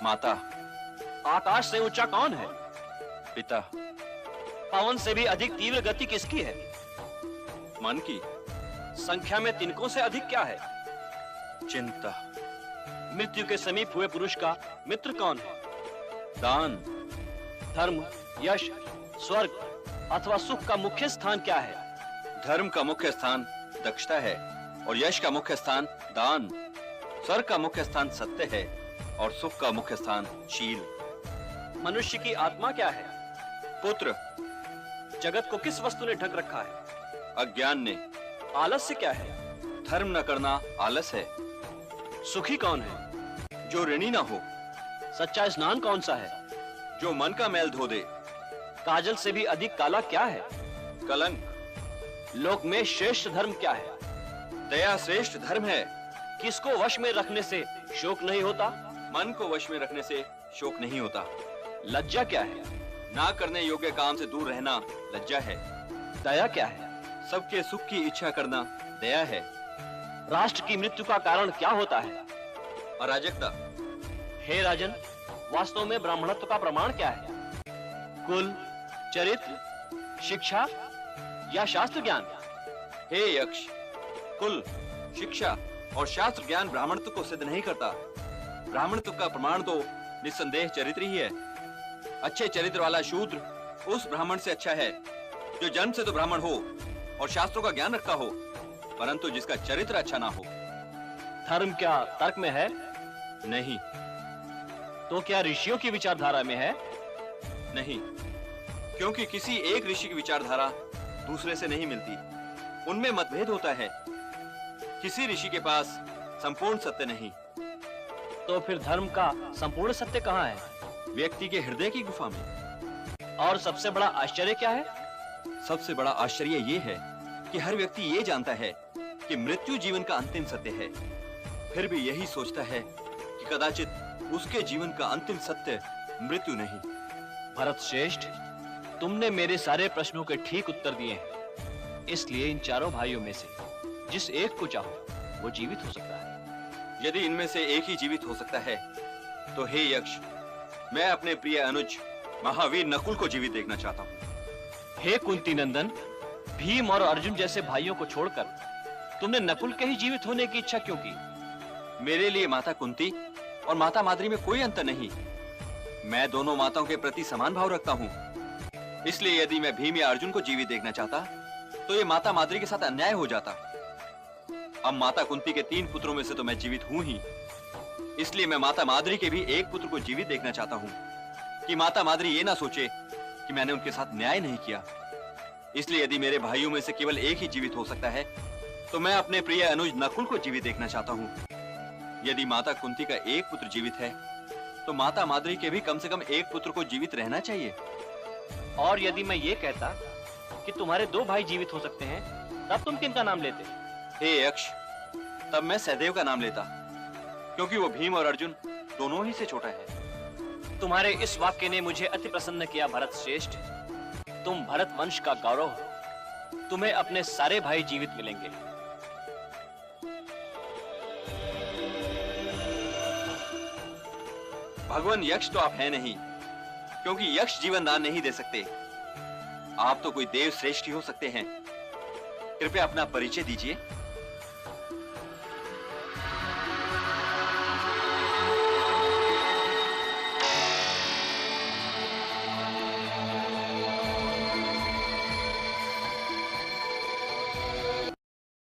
माता। आकाश से ऊंचा कौन है? पिता। पवन से भी अधिक तीव्र गति किसकी है? मन की। संख्या में तिनकों से अधिक क्या है? चिंता। मृत्यु के समीप हुए पुरुष का मित्र कौन है? दान। धर्म, यश, स्वर्ग अथवा सुख का मुख्य स्थान क्या है? धर्म का मुख्य स्थान दक्षता है और यश का मुख्य स्थान दान। स्वर्ग का मुख्य स्थान सत्य है और सुख का मुख्य स्थान शील। मनुष्य की आत्मा क्या है? पुत्र। जगत को किस वस्तु ने ढक रखा है? अज्ञान ने। आलस्य क्या है? धर्म न करना आलस है। सुखी कौन है? जो ऋणी ना हो। सच्चा स्नान कौन सा है? जो मन का मैल धो दे। काजल से भी अधिक काला क्या है? कलंक। लोक में श्रेष्ठ धर्म क्या है? दया श्रेष्ठ धर्म है। किसको वश में रखने से शोक नहीं होता? मन को वश में रखने से शोक नहीं होता। लज्जा क्या है? ना करने योग्य काम से दूर रहना लज्जा है। दया क्या है? सबके सुख की इच्छा करना दया है। राष्ट्र की मृत्यु का कारण क्या होता है? अराजकता। हे राजन, वास्तव में ब्राह्मणत्व का प्रमाण क्या है? कुल, चरित्र, शिक्षा या शास्त्र ज्ञान? हे यक्ष, कुल, शिक्षा और शास्त्र ज्ञान ब्राह्मणत्व को सिद्ध नहीं करता। ब्राह्मणत्व का प्रमाण तो निस्संदेह चरित्र ही है। अच्छे चरित्र वाला शूद्र उस ब्राह्मण से अच्छा है जो जन्म से तो ब्राह्मण हो और शास्त्रों का ज्ञान रखता हो, परंतु जिसका चरित्र अच्छा ना हो। धर्म क्या तर्क में है? नहीं। तो क्या ऋषियों की विचारधारा में है? नहीं, क्योंकि किसी एक ऋषि की विचारधारा दूसरे से नहीं मिलती। उनमें मतभेद होता है। किसी ऋषि के पास संपूर्ण सत्य नहीं। तो फिर धर्म का संपूर्ण सत्य कहाँ है? व्यक्ति के हृदय की गुफा में। और सबसे बड़ा आश्चर्य क्या है? सबसे बड़ा आश्चर्य ये है कि हर व्यक्ति ये जानता है कि मृत्यु जीवन का अंतिम सत्य है, फिर भी यही सोचता है कि कदाचित उसके जीवन का अंतिम सत्य मृत्यु नहीं। भरत श्रेष्ठ, तुमने मेरे सारे प्रश्नों के ठीक उत्तर दिए हैं। इसलिए इन चारों भाइयों में से जिस एक को चाहो वो जीवित हो सकता है। यदि इनमें से एक ही जीवित हो सकता है तो हे यक्ष, मैं अपने प्रिय अनुज महावीर नकुल को जीवित देखना चाहता हूँ। हे कुंती नंदन, भीम और अर्जुन जैसे भाइयों को छोड़कर तुमने नकुल के ही जीवित होने की इच्छा क्यों की? मेरे लिए माता कुंती और माता माद्री में कोई अंतर नहीं। मैं दोनों माताओं के प्रति समान भाव रखता हूँ। इसलिए यदि मैं भीम या अर्जुन को जीवित देखना चाहता तो ये माता माद्री के साथ अन्याय हो जाता। अब माता कुंती के 3 पुत्रों में से तो मैं जीवित हूं ही, इसलिए मैं माता माद्री के भी एक पुत्र को जीवित देखना चाहता हूं कि माता माद्री ये ना सोचे कि मैंने उनके साथ न्याय नहीं किया। इसलिए यदि मेरे भाइयों में से केवल एक ही जीवित हो सकता है तो मैं अपने प्रिय अनुज नकुल को जीवित देखना चाहता हूं। यदि माता कुंती का एक पुत्र जीवित है तो माता माद्री के भी कम से कम एक पुत्र को जीवित रहना चाहिए। और यदि मैं ये कहता कि तुम्हारे 2 भाई जीवित हो सकते हैं, तब तुम किनका नाम लेते? हे यक्ष, तब मैं सहदेव का नाम लेता, क्योंकि वो भीम और अर्जुन दोनों ही से छोटा है। तुम्हारे इस वाक्य ने मुझे अति प्रसन्न किया भरत श्रेष्ठ। तुम भरत वंश का गौरव हो। तुम्हें अपने सारे भाई जीवित मिलेंगे। भगवान यक्ष तो आप हैं नहीं, क्योंकि यक्ष जीवन दान नहीं दे सकते। आप तो कोई देव श्रेष्ठ ही हो सकते हैं। कृपया अपना परिचय दीजिए।